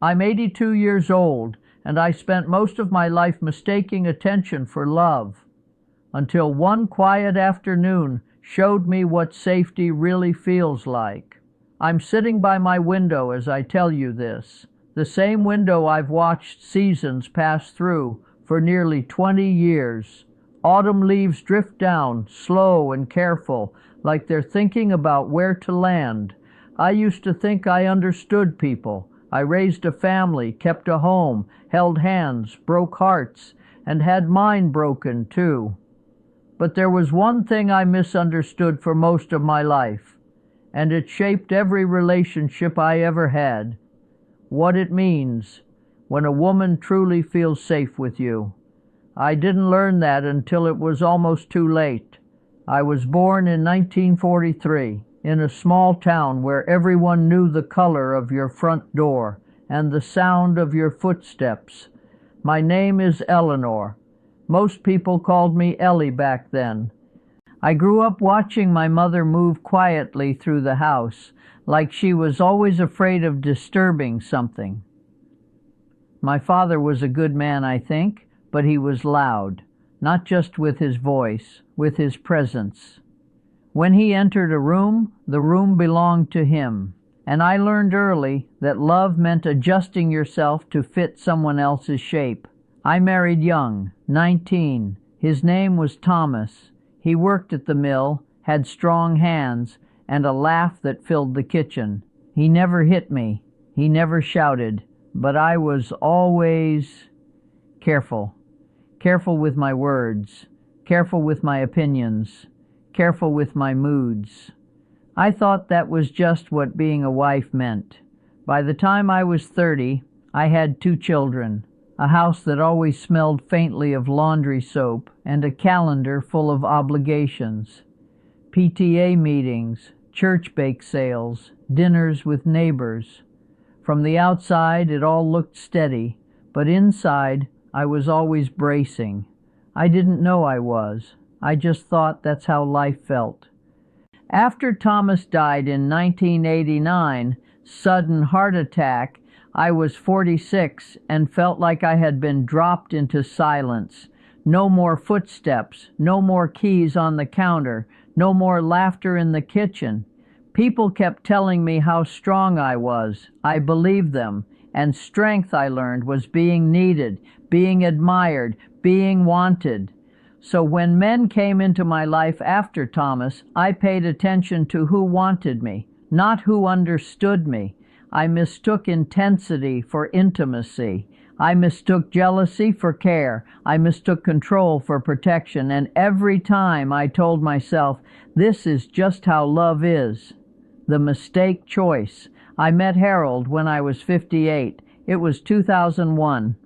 I'm 82 years old, and I spent most of my life mistaking attention for love, until one quiet afternoon showed me what safety really feels like. I'm sitting by my window as I tell you this, the same window I've watched seasons pass through for nearly 20 years. Autumn leaves drift down, slow and careful, like they're thinking about where to land. I used to think I understood people. I raised a family, kept a home, held hands, broke hearts, and had mine broken too. But there was one thing I misunderstood for most of my life, and it shaped every relationship I ever had. What it means when a woman truly feels safe with you. I didn't learn that until it was almost too late. I was born in 1943 in a small town where everyone knew the color of your front door and the sound of your footsteps. My name is Eleanor. Most people called me Ellie back then. I grew up watching my mother move quietly through the house, like she was always afraid of disturbing something. My father was a good man, I think, but he was loud, not just with his voice, with his presence. When he entered a room, the room belonged to him, and I learned early that love meant adjusting yourself to fit someone else's shape. I married young, 19. His name was Thomas. He worked at the mill, had strong hands, and a laugh that filled the kitchen. He never hit me. He never shouted, but I was always careful. Careful with my words, careful with my opinions, careful with my moods. I thought that was just what being a wife meant. By the time I was 30, I had 2 children, a house that always smelled faintly of laundry soap, and a calendar full of obligations. PTA meetings, church bake sales, dinners with neighbors. From the outside, it all looked steady, but inside, I was always bracing. I didn't know I was. I just thought that's how life felt. After Thomas died in 1989, sudden heart attack, I was 46 and felt like I had been dropped into silence. No more footsteps, no more keys on the counter, no more laughter in the kitchen. People kept telling me how strong I was. I believed them, and strength, I learned, was being needed, being admired, being wanted. So when men came into my life after Thomas, I paid attention to who wanted me, not who understood me. I mistook intensity for intimacy. I mistook jealousy for care. I mistook control for protection. And every time I told myself, this is just how love is. The mistake choice. I met Harold when I was 58. It was 2001.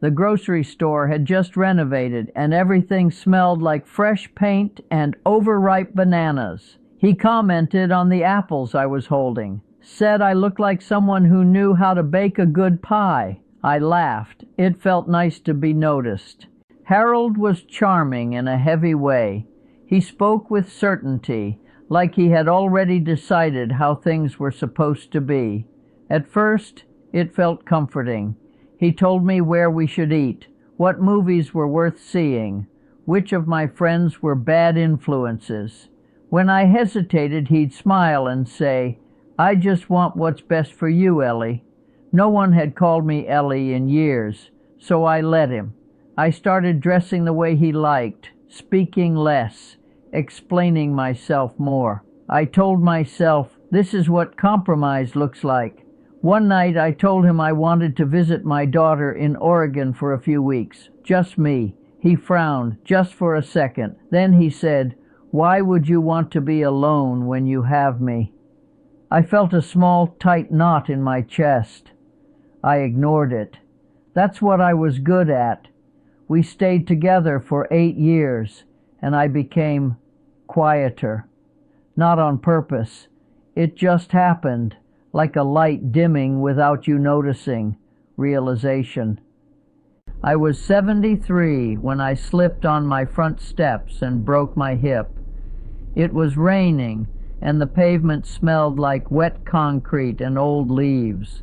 The grocery store had just renovated, and everything smelled like fresh paint and overripe bananas. He commented on the apples I was holding, said I looked like someone who knew how to bake a good pie. I laughed. It felt nice to be noticed. Harold was charming in a heavy way. He spoke with certainty, like he had already decided how things were supposed to be. At first, it felt comforting. He told me where we should eat, what movies were worth seeing, which of my friends were bad influences. When I hesitated, he'd smile and say, I just want what's best for you, Ellie. No one had called me Ellie in years, so I let him. I started dressing the way he liked, speaking less, explaining myself more. I told myself, this is what compromise looks like. One night I told him I wanted to visit my daughter in Oregon for a few weeks, just me. He frowned, just for a second. Then he said, why would you want to be alone when you have me? I felt a small, tight knot in my chest. I ignored it. That's what I was good at. We stayed together for 8 years, and I became quieter. Not on purpose. It just happened, like a light dimming without you noticing, realization. I was 73 when I slipped on my front steps and broke my hip. It was raining, and the pavement smelled like wet concrete and old leaves.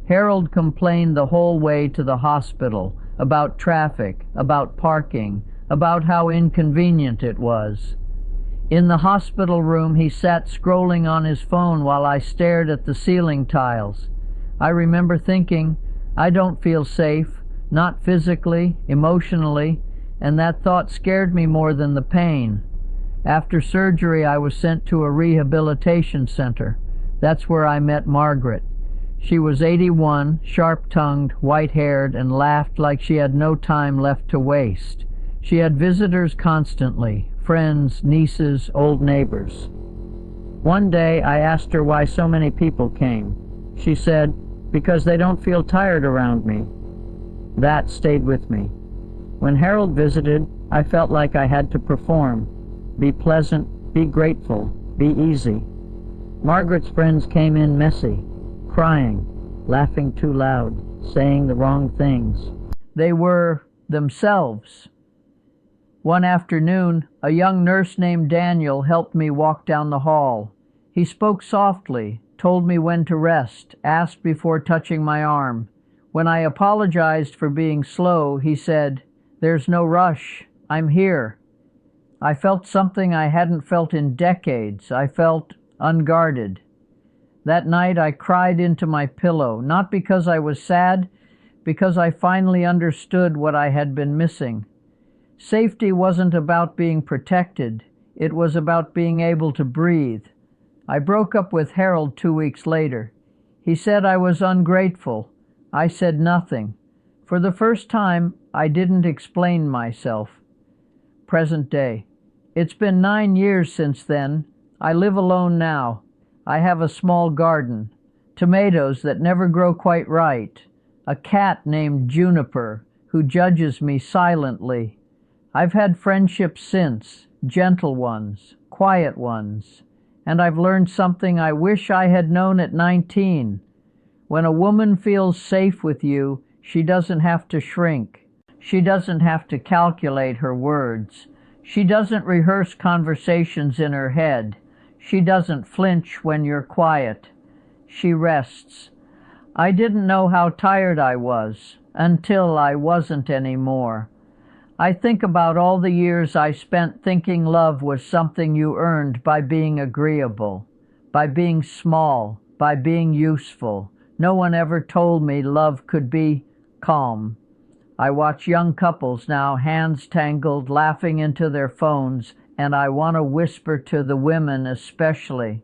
Harold complained the whole way to the hospital about traffic, about parking, about how inconvenient it was. In the hospital room, he sat scrolling on his phone while I stared at the ceiling tiles. I remember thinking, I don't feel safe, not physically, emotionally, and that thought scared me more than the pain. After surgery, I was sent to a rehabilitation center. That's where I met Margaret. She was 81, sharp-tongued, white-haired, and laughed like she had no time left to waste. She had visitors constantly, friends, nieces, old neighbors. One day I asked her why so many people came. She said, "Because they don't feel tired around me." That stayed with me. When Harold visited, I felt like I had to perform. Be pleasant, be grateful, be easy. Margaret's friends came in messy, crying, laughing too loud, saying the wrong things. They were themselves. One afternoon, a young nurse named Daniel helped me walk down the hall. He spoke softly, told me when to rest, asked before touching my arm. When I apologized for being slow, he said, "There's no rush. I'm here." I felt something I hadn't felt in decades. I felt unguarded. That night I cried into my pillow, not because I was sad, because I finally understood what I had been missing. Safety wasn't about being protected. It was about being able to breathe. I broke up with Harold 2 weeks later. He said I was ungrateful. I said nothing. For the first time, I didn't explain myself. Present day. It's been 9 years since then. I live alone now. I have a small garden, tomatoes that never grow quite right, a cat named Juniper who judges me silently. I've had friendships since, gentle ones, quiet ones, and I've learned something I wish I had known at 19. When a woman feels safe with you, she doesn't have to shrink. She doesn't have to calculate her words. She doesn't rehearse conversations in her head. She doesn't flinch when you're quiet. She rests. I didn't know how tired I was until I wasn't anymore. I think about all the years I spent thinking love was something you earned by being agreeable, by being small, by being useful. No one ever told me love could be calm. I watch young couples now, hands tangled, laughing into their phones, and I want to whisper to the women especially.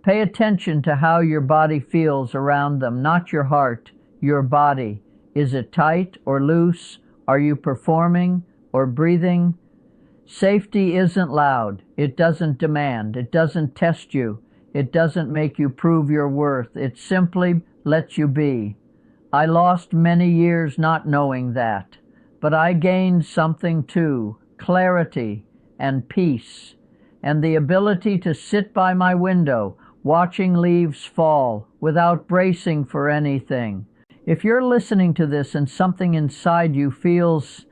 Pay attention to how your body feels around them, not your heart, your body. Is it tight or loose? Are you performing or breathing? Safety isn't loud. It doesn't demand. It doesn't test you. It doesn't make you prove your worth. It simply lets you be. I lost many years not knowing that, but I gained something too, clarity and peace, and the ability to sit by my window, watching leaves fall, without bracing for anything. If you're listening to this and something inside you feels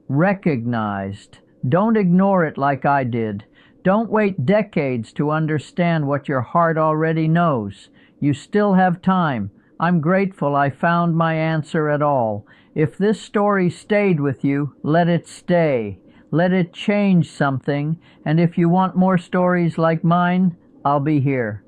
recognized, don't ignore it like I did. Don't wait decades to understand what your heart already knows. You still have time. I'm grateful I found my answer at all. If this story stayed with you, let it stay. Let it change something, and if you want more stories like mine, I'll be here.